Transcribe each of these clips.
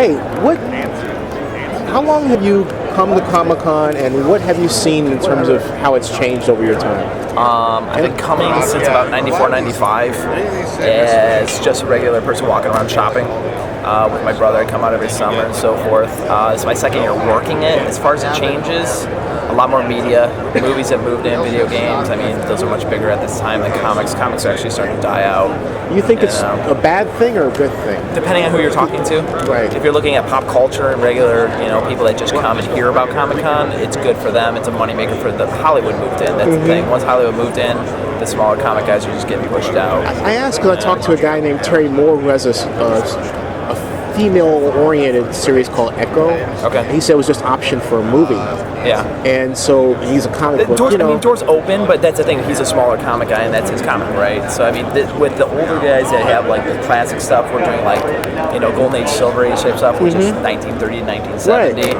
Hey, how long have you come to Comic-Con, and what have you seen in terms of how it's changed over your time? I've been coming since about 94, 95 as just a regular person walking around shopping with my brother. I come out every summer and so forth. It's my second year working it. As far as it changes, a lot more media. Movies have moved in, video games. I mean, those are much bigger at this time than comics. Comics are actually starting to die out. You think it's a bad thing or a good thing? Depending on who you're talking to. Right. If you're looking at pop culture and regular, people that just come and hear about Comic-Con, it's good for them. It's a moneymaker for the Hollywood moved in. That's the thing. Once Hollywood moved in, the smaller comic guys are just getting pushed out. I asked because I talked to a guy named Terry Moore who has a female-oriented series called Echo. Okay. And he said it was just optioned for a movie. Yeah. And so he's a comic book. Door's open, but that's the thing. He's a smaller comic guy, and that's his comic, right? So I mean, with the older guys that have like the classic stuff, we're doing like Golden Age, Silver Age type stuff, which is 1930 to 1970. Right.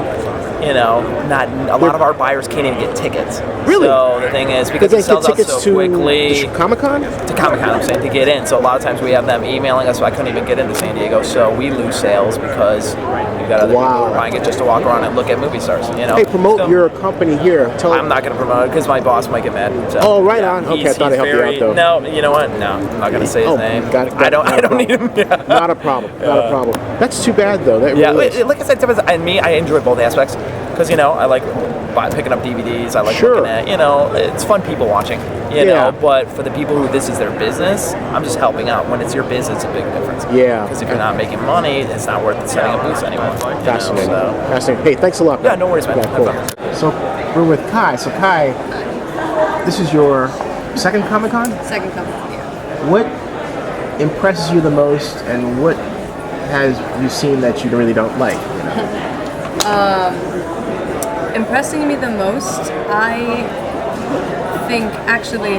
Not a lot of our buyers can't even get tickets. Really? So the thing is, because it sells out so quickly. To Comic-Con? To Comic-Con, I'm saying, to get in. So a lot of times we have them emailing us, so I couldn't even get into San Diego. So we lose sales because you've got other people who are buying it just to walk around and look at movie stars. Hey, promote your company here. I'm not going to promote it because my boss might get mad. So, oh, right on. Okay, I thought I helped you out though. No, you know what? No, I'm not going to say his name. I don't need him. Not a problem. Not a problem. That's too bad though. That really is. Like I said, and me, I enjoy both aspects. Because, I like picking up DVDs, I like looking at, it's fun people watching, know, but for the people who this is their business, I'm just helping out. When it's your business, it's a big difference. Yeah. Because if you're not making money, it's not worth setting up booths anymore. Fascinating. Fascinating. Hey, thanks a lot. Yeah, no worries, man. Yeah, cool. So, we're with Kai. So, Kai, this is your second Comic-Con? Second Comic-Con, yeah. What impresses you the most, and what has you seen that you really don't like? Impressing me the most, I think actually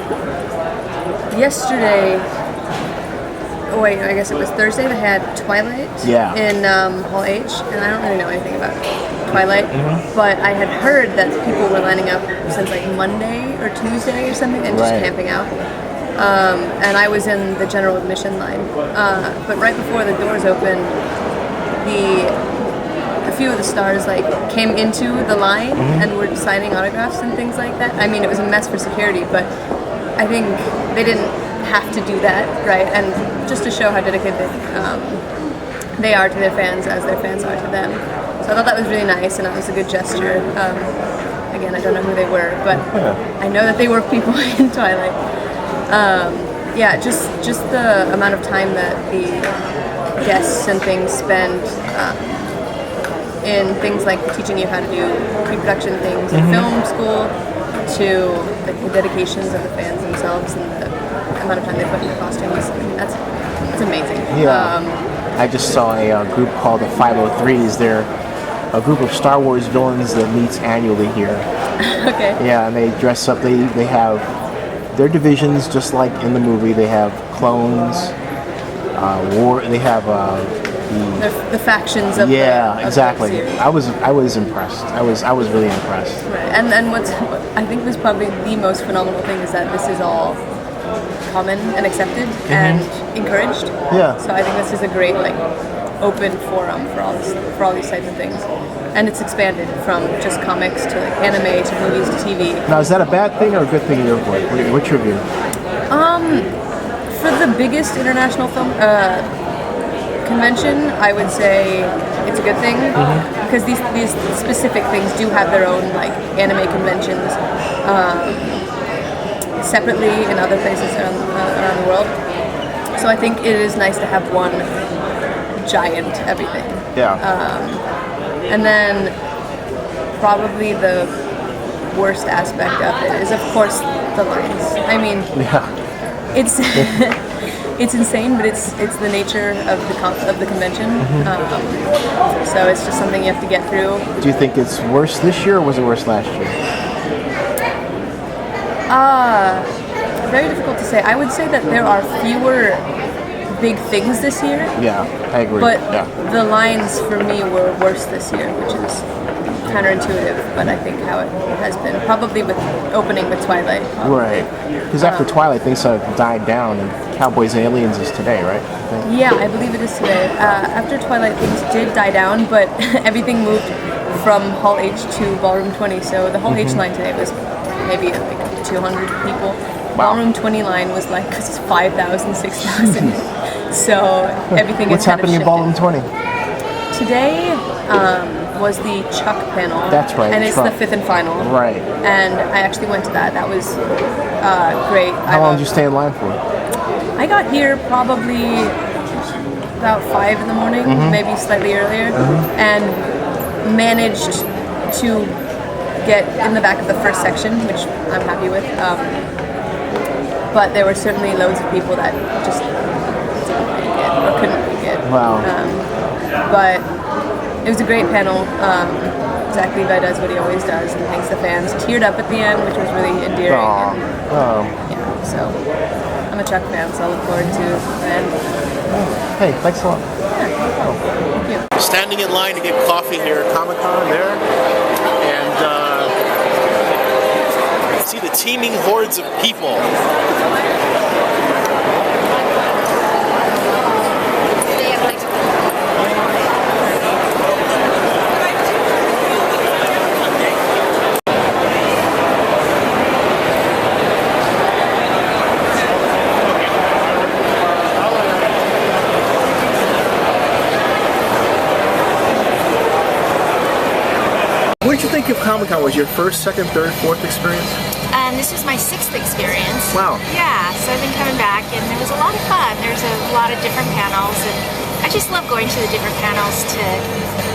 yesterday, I guess it was Thursday, they had Twilight in Hall H, and I don't really know anything about Twilight, but I had heard that people were lining up since like Monday or Tuesday or something and just camping out. And I was in the general admission line, but right before the doors opened, a few of the stars came into the line and were signing autographs and things like that. I mean, it was a mess for security, but I think they didn't have to do that, right? And just to show how dedicated they are to their fans as their fans are to them. So I thought that was really nice, and that was a good gesture. Again, I don't know who they were, but I know that they were people in Twilight. Just the amount of time that the guests and things spend in things like teaching you how to do pre-production things in film school, to the dedications of the fans themselves and the amount of time they put in their costumes. I mean, that's amazing. Yeah. I just saw a group called the 503s. They're a group of Star Wars villains that meets annually here. Okay. Yeah, and they dress up. They have their divisions just like in the movie. They have clones, They have the factions of exactly. The series. I was impressed. I was really impressed. Right. And what I think was probably the most phenomenal thing is that this is all common and accepted and encouraged. Yeah. So I think this is a great open forum for all these types of things, and it's expanded from just comics to anime to movies to TV. Now, is that a bad thing or a good thing in your book? What's your view? For the biggest international film convention, I would say it's a good thing because these specific things do have their own anime conventions separately in other places around the world. So I think it is nice to have one giant everything. Yeah. And then probably the worst aspect of it is, of course, the lines. I mean, it's it's insane, but it's the nature of the convention. So it's just something you have to get through. Do you think it's worse this year, or was it worse last year? Very difficult to say. I would say that there are fewer big things this year. Yeah, I agree. But the lines for me were worse this year, which is counterintuitive, but I think how it has been, probably with opening with Twilight. Probably. Right. Because after Twilight, things sort of died down, and Cowboys and Aliens is today, right? I think. Yeah, I believe it is today. After Twilight, things did die down, but everything moved from Hall H to Ballroom 20. So the Hall H line today was maybe like 200 people. Wow. Ballroom 20 line was like 5,000, 6,000. So everything What's is kind of happening in shifted. Ballroom 20? Today was the Chuck panel. That's right, And it's Chuck. the fifth and final. Right. And I actually went to that. That was great. How long did you stay in line for? I got here probably about 5 in the morning, maybe slightly earlier, and managed to get in the back of the first section, which I'm happy with. But there were certainly loads of people that just didn't make it or couldn't make it. Wow. But it was a great panel. Zach Levi does what he always does and thanks the fans. Teared up at the end, which was really endearing. Aw. And, Oh. yeah, so I'm a Chuck fan, so I look forward to the end. Hey, thanks a lot. Yeah, no problem. Thank you. Standing in line to get coffee here at Comic-Con there, and see the teeming hordes of people. What did you think of Comic-Con? Was your first, second, third, fourth experience? This was my 6th experience. Wow. Yeah, so I've been coming back and it was a lot of fun. There's a lot of different panels and I just love going to the different panels to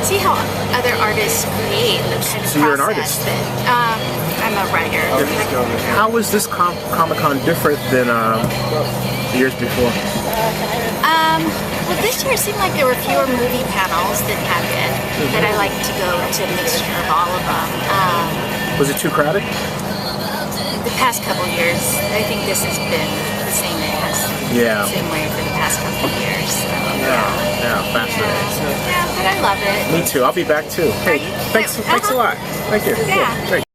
see how other artists create the kind of So you're an process artist? that, I'm a writer. How was this Comic-Con different than years before? Well, this year it seemed like there were fewer movie panels than have been, but I like to go to a mixture of all of them. Was it too crowded? The past couple years, I think this has been the same same way for the past couple years. So, Yeah, fascinating. yeah, but I love it. Me too. I'll be back too. Hey, thanks a lot. Thank you. Yeah. Great.